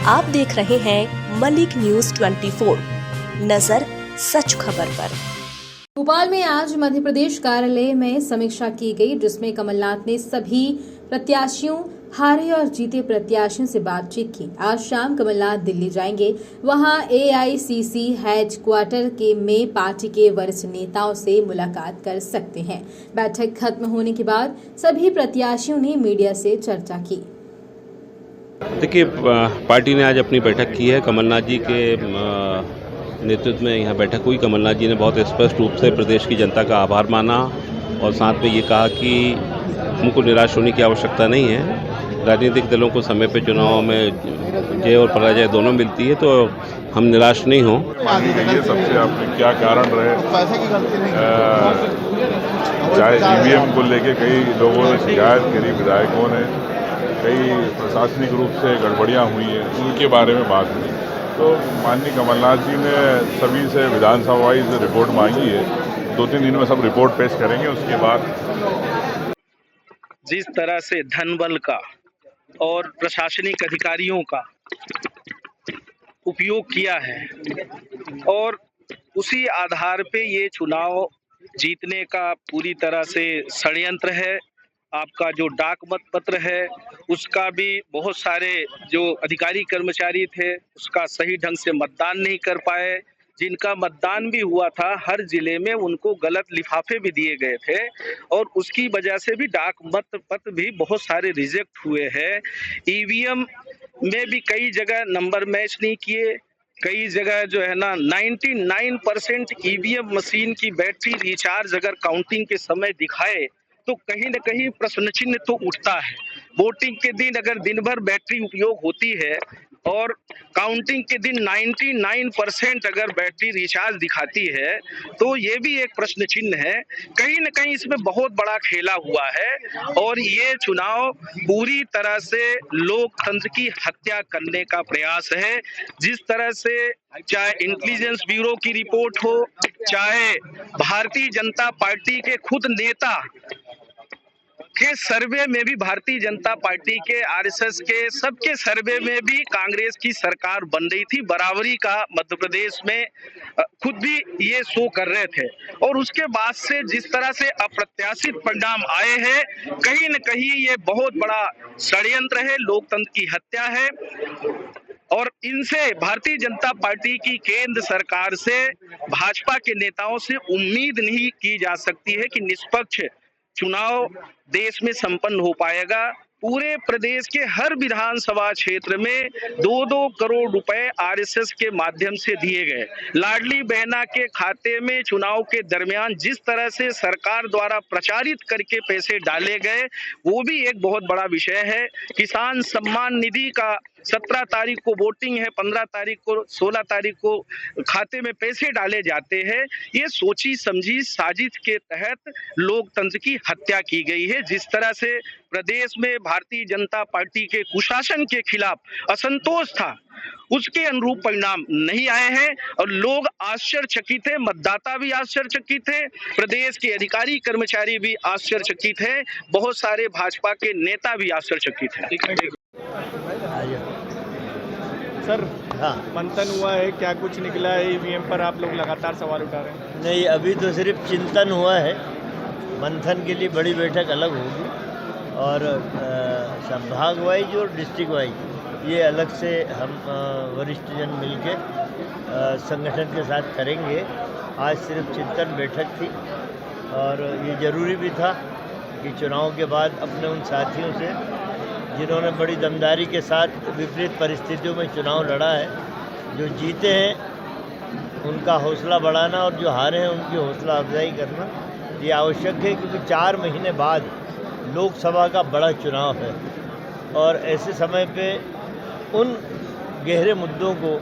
आप देख रहे हैं मलिक न्यूज 24, नजर सच खबर पर। भोपाल में आज मध्य प्रदेश कार्यालय में समीक्षा की गई, जिसमें कमलनाथ ने सभी प्रत्याशियों, हारे और जीते प्रत्याशियों से बातचीत की। आज शाम कमलनाथ दिल्ली जाएंगे। वहां एआईसीसी हेडक्वार्टर में पार्टी के वरिष्ठ नेताओं से मुलाकात कर सकते हैं। बैठक खत्म होने के बाद सभी प्रत्याशियों ने मीडिया से चर्चा की। देखिए, पार्टी ने आज अपनी बैठक की है। कमलनाथ जी के नेतृत्व में यहाँ बैठक हुई। कमलनाथ जी ने बहुत स्पष्ट रूप से प्रदेश की जनता का आभार माना और साथ में ये कहा कि उनको निराश होने की आवश्यकता नहीं है। राजनीतिक दलों को समय पे चुनाव में जय और पराजय दोनों मिलती है, तो हम निराश नहीं हों। ये सबसे आपने क्या कारण रहे, चाहे ईवीएम को लेके कई लोगों ने शिकायत करी, विधायकों ने, कई प्रशासनिक रूप से गड़बड़ियाँ हुई हैं, उनके बारे में बात हुई। तो माननीय कमलनाथ जी ने सभी से विधानसभा वाइज रिपोर्ट मांगी है। 2-3 दिन में सब रिपोर्ट पेश करेंगे। उसके बाद जिस तरह से धन बल का और प्रशासनिक अधिकारियों का उपयोग किया है और उसी आधार पे ये चुनाव जीतने का पूरी तरह से षड्यंत्र है। आपका जो डाक मत पत्र है उसका भी बहुत सारे जो अधिकारी कर्मचारी थे उसका सही ढंग से मतदान नहीं कर पाए। जिनका मतदान भी हुआ था हर जिले में उनको गलत लिफाफे भी दिए गए थे और उसकी वजह से भी डाक मत पत्र भी बहुत सारे रिजेक्ट हुए हैं। ईवीएम में भी कई जगह नंबर मैच नहीं किए। कई जगह जो है ना 99% ईवीएम मशीन की बैटरी रिचार्ज अगर काउंटिंग के समय दिखाए तो कहीं न कहीं प्रश्न चिन्ह तो उठता है। वोटिंग के दिन अगर दिन भर बैटरी उपयोग होती है और काउंटिंग के दिन 99% अगर बैटरी रिचार्ज दिखाती है तो ये भी एक प्रश्न चिन्ह है। कहीं न कहीं इसमें बहुत बड़ा खेला हुआ है और ये चुनाव पूरी तरह से लोकतंत्र की हत्या करने का प्रयास है। जिस तरह से चाहे इंटेलिजेंस ब्यूरो की रिपोर्ट हो, चाहे भारतीय जनता पार्टी के खुद नेता के सर्वे में भी, भारतीय जनता पार्टी के, आरएसएस के, सबके सर्वे में भी कांग्रेस की सरकार बन रही थी। बराबरी का मध्य प्रदेश में खुद भी ये शो कर रहे थे और उसके बाद से जिस तरह से अप्रत्याशित परिणाम आए हैं, कहीं न कहीं ये बहुत बड़ा षड्यंत्र है, लोकतंत्र की हत्या है। और इनसे भारतीय जनता पार्टी की केंद्र सरकार से, भाजपा के नेताओं से उम्मीद नहीं की जा सकती है कि निष्पक्ष चुनाव देश में संपन्न हो पाएगा। पूरे प्रदेश के हर विधानसभा क्षेत्र में 2-2 करोड़ रुपए आरएसएस के माध्यम से दिए गए। लाडली बहना के खाते में चुनाव के दरमियान जिस तरह से सरकार द्वारा प्रचारित करके पैसे डाले गए वो भी एक बहुत बड़ा विषय है। किसान सम्मान निधि का 17 तारीख को वोटिंग है, 15 तारीख को, 16 तारीख को खाते में पैसे डाले जाते हैं। ये सोची समझी साजिश के तहत लोकतंत्र की हत्या की गई है। जिस तरह से प्रदेश में भारतीय जनता पार्टी के कुशासन के खिलाफ असंतोष था, उसके अनुरूप परिणाम नहीं आए हैं और लोग आश्चर्यचकित है, मतदाता भी आश्चर्यचकित है, प्रदेश के अधिकारी कर्मचारी भी आश्चर्यचकित है, बहुत सारे भाजपा के नेता भी आश्चर्यचकित है। सर, हाँ, मंथन हुआ है, क्या कुछ निकला है? ईवीएम पर आप लोग लगातार सवाल उठा रहे हैं। नहीं, अभी तो सिर्फ चिंतन हुआ है। मंथन के लिए बड़ी बैठक अलग होगी और संभाग वाइज और डिस्ट्रिक्ट वाइज ये अलग से हम वरिष्ठ जन मिलके संगठन के साथ करेंगे। आज सिर्फ चिंतन बैठक थी और ये ज़रूरी भी था कि चुनाव के बाद अपने उन साथियों से जिन्होंने बड़ी दमदारी के साथ विपरीत परिस्थितियों में चुनाव लड़ा है, जो जीते हैं उनका हौसला बढ़ाना और जो हारे हैं उनकी हौसला अफजाई करना ये आवश्यक है, क्योंकि 4 महीने बाद लोकसभा का बड़ा चुनाव है और ऐसे समय पे उन गहरे मुद्दों को,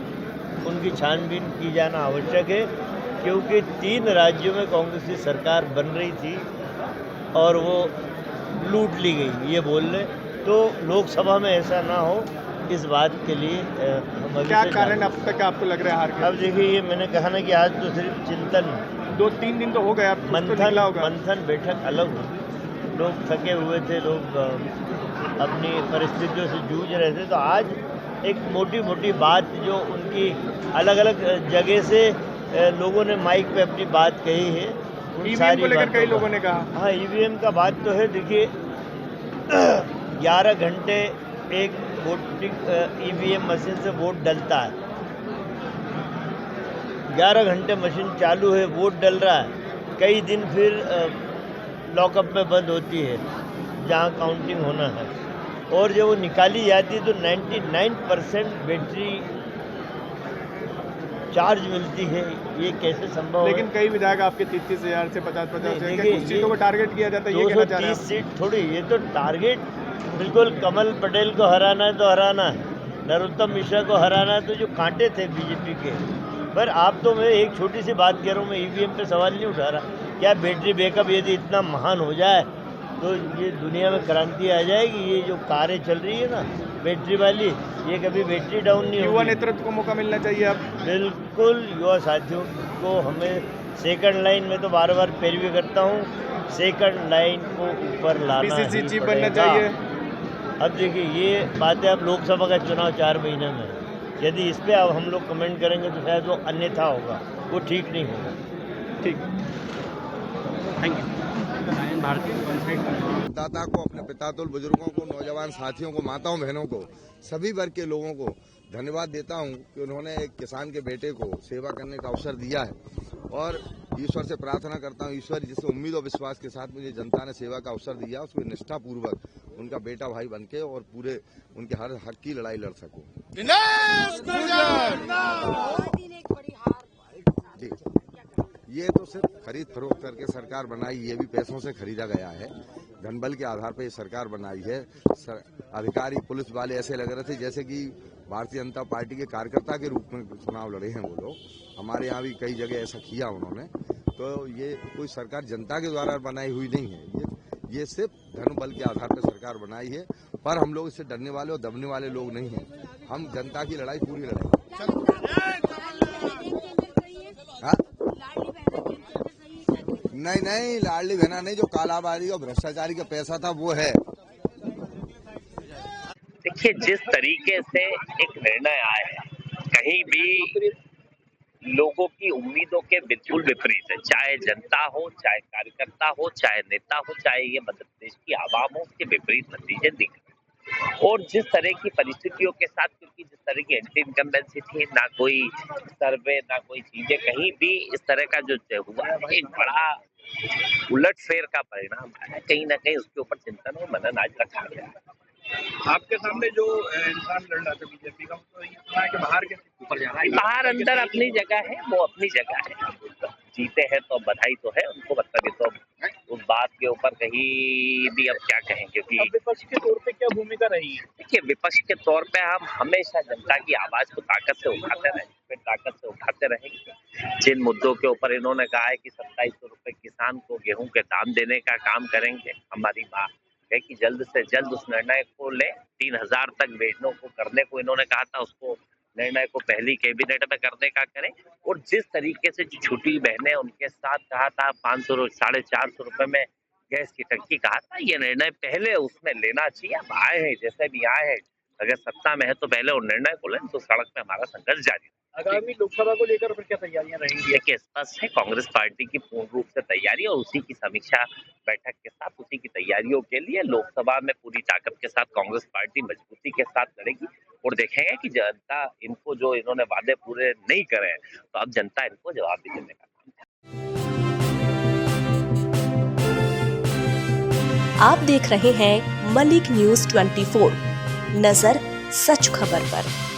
उनकी छानबीन की जाना आवश्यक है, क्योंकि 3 राज्यों में कांग्रेस की सरकार बन रही थी और वो लूट ली गई, ये बोल लें। तो लोकसभा में ऐसा ना हो, इस बात के लिए हम क्या कारण अब तक आपको लग रहा है हार के? अब देखिए, ये मैंने कहा ना कि आज तो सिर्फ चिंतन, 2-3 दिन तो हो गया, मंथन बैठक अलग होगी। लोग थके हुए थे, लोग अपनी परिस्थितियों से जूझ रहे थे, तो आज एक मोटी मोटी बात जो उनकी अलग अलग जगह से लोगों ने माइक पे अपनी बात कही है, उन ईवीएम सारी को लेकर बातों कई का- लोगों ने कहा। हाँ, ईवीएम का बात तो है। देखिए 11 घंटे एक वोटिंग ईवीएम मशीन से वोट डलता है, 11 घंटे मशीन चालू है, वोट डल रहा है, कई दिन फिर लॉकअप में बंद होती है जहाँ काउंटिंग होना है, और जब वो निकाली जाती है तो 99% बैटरी चार्ज मिलती है। ये कैसे संभव लेकिन है? कई विधायक आपके 33,000 से 50,000 नहीं, से देखिए, कुछ सीटों को टारगेट किया जाता है, ये कहना चाह रहे 230 हैं सीट थोड़ी, ये तो टारगेट बिल्कुल कमल पटेल को हराना है तो हराना है, नरोत्तम मिश्रा को हराना है, तो जो कांटे थे बीजेपी के। पर आप तो मैं एक छोटी सी बात कह रहा हूँ, मैं ईवीएम पे सवाल नहीं उठा रहा। क्या बैटरी बैकअप यदि इतना महान हो जाए तो ये दुनिया में क्रांति आ जाएगी? ये जो कारें चल रही है ना बैटरी वाली, ये कभी बैटरी डाउन नहीं युवा होगी। नेतृत्व को मौका मिलना चाहिए अब। बिल्कुल, युवा साथियों को हमें सेकंड लाइन में तो बार बार पैरवी करता हूँ, सेकंड लाइन को ऊपर लाना पीसीसी ही चीफ बनना पड़ेगा। चाहिए। अब देखिए ये बातें, अब लोकसभा का चुनाव 4 महीने में है, यदि इस पर अब हम लोग कमेंट करेंगे तो शायद वो अन्यथा होगा, वो ठीक नहीं होगा। ठीक, मतदाता को, अपने पितातुल बुजुर्गों को, नौजवान साथियों को, माताओं बहनों को, सभी वर्ग के लोगों को धन्यवाद देता हूं कि उन्होंने एक किसान के बेटे को सेवा करने का अवसर दिया है, और ईश्वर से प्रार्थना करता हूं, ईश्वर जिस उम्मीद और विश्वास के साथ मुझे जनता ने सेवा का अवसर दिया, उसको निष्ठापूर्वक उनका बेटा भाई बनके और पूरे उनके हर हक की लड़ाई लड़ सकूं। जी, ये तो सिर्फ खरीद फरोख्त करके सरकार बनाई, ये भी पैसों से खरीदा गया है, धनबल के आधार पर ये सरकार बनाई है। अधिकारी पुलिस वाले ऐसे लग रहे थे जैसे कि भारतीय जनता पार्टी के कार्यकर्ता के रूप में चुनाव लड़े हैं वो लोग। हमारे यहाँ भी कई जगह ऐसा किया उन्होंने, तो ये कोई सरकार जनता के द्वारा बनाई हुई नहीं है, ये सिर्फ धनबल के आधार पर सरकार बनाई है। पर हम लोग इससे डरने वाले और दबने वाले लोग नहीं हैं, हम जनता की लड़ाई पूरी लड़ेंगे। हाँ? नहीं, लाडली बहना नहीं, जो कालाबाजारी और भ्रष्टाचारी का पैसा था वो है। देखिए, जिस तरीके से एक निर्णय आया है, कहीं भी लोगों की उम्मीदों के बिल्कुल विपरीत है, चाहे जनता हो, चाहे कार्यकर्ता हो, चाहे नेता हो, चाहे ये मध्य प्रदेश की आवाम हो, उसके विपरीत नतीजे दिख रहे हैं। और जिस तरह की परिस्थितियों के साथ, क्योंकि जिस तरह की एंटी इनकम्बेंसी थी, ना कोई सर्वे, ना कोई चीजें, कहीं भी इस तरह का जो हुआ है, एक बड़ा उलटफेर का परिणाम है। कहीं ना कहीं उसके ऊपर चिंतन और मनन आज रखा गया है। आपके सामने जो इंसान लड़ रहा था बीजेपी का, तो ये सुना है कि बाहर के ऊपर जा रहा है। बाहर अंदर अपनी जगह है, वो अपनी जगह है, जीते हैं तो बधाई तो है उनको, मतलब ये तो उस बात के ऊपर कहीं भी अब क्या कहें, क्योंकि विपक्ष के तौर पे क्या भूमिका रही है? देखिए, विपक्ष के तौर पे हम हमेशा जनता की आवाज को ताकत से उठाते रहे, फिर ताकत से उठाते रहेंगे। जिन मुद्दों के ऊपर इन्होंने कहा है कि 2700 रुपए किसान को गेहूं के दाम देने का काम करेंगे, हमारी मांग है कि जल्द से जल्द उस निर्णय को ले। 3000 तक बेचने को करने को इन्होंने कहा था, उसको निर्णय को पहली कैबिनेट में करने का करें। और जिस तरीके से जो छोटी बहनें उनके साथ कहा था 500 450 रुपए में गैस की टंकी कहा था, ये निर्णय पहले उसमें लेना चाहिए। अब आए हैं जैसे भी आए हैं, अगर सत्ता में है तो पहले वो निर्णय को लें, तो सड़क पे हमारा संघर्ष जारी है। आगामी लोकसभा को लेकर फिर क्या तैयारियां रहेंगी? देखिए, स्पष्ट है कांग्रेस पार्टी की पूर्ण रूप से तैयारी, और उसी की समीक्षा बैठक के साथ, उसी की तैयारियों के लिए लोकसभा में पूरी ताकत के साथ कांग्रेस पार्टी मजबूती के साथ लड़ेगी। और देखेंगे कि जनता इनको जो इन्होंने वादे पूरे नहीं करे हैं, तो अब जनता इनको जवाब भी देने का काम है। आप देख रहे हैं मलिक न्यूज 24, नजर सच खबर पर।